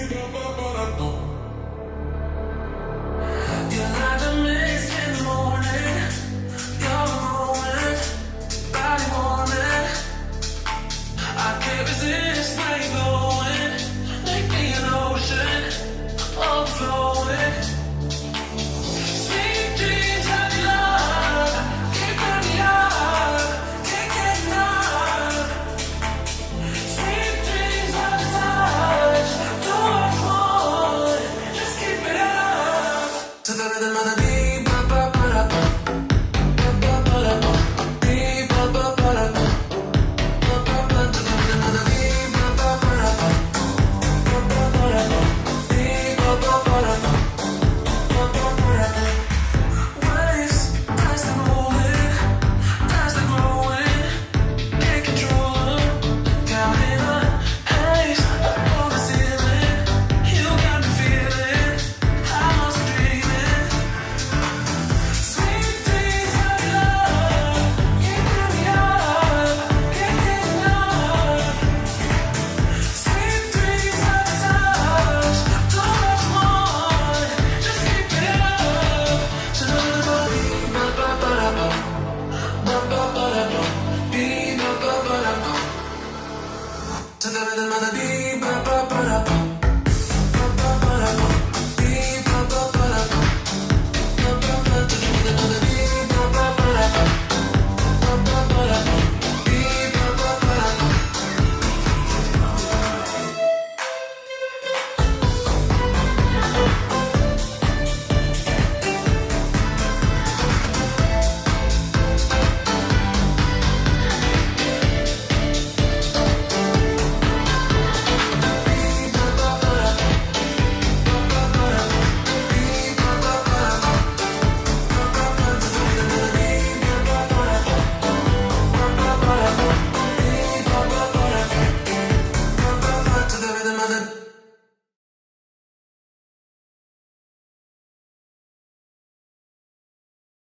You're like the mist in the morning. You're a moment, body warming. I can't resist where you're going. Make me an ocean, overflowing. Sweet dreams of your love, keep me up, can't get enough. Sweet dreams of your touch, too much more, just keep it up. To the rhythm of the beat, ba ba ba da ba, ba ba ba da ba, beat ba ba ba da ba, ba ba ba. To the rhythm of the beat, ba ba ba da ba, ba ba ba da ba, beat ba ba ba da ba, ba ba ba da ba. Waves, as they're rolling, as they're growing, can't control 'em. Down in a haze, up on the ceiling, you got me feeling I must be dreaming. Sweet dreams of your love, keep me up, can't get enough. Sweet dreams of your touch, too much more, just keep it up. To the rhythm of the beat, ba ba ba da ba, ba ba ba da ba, beat ba ba ba da ba. To the rhythm of the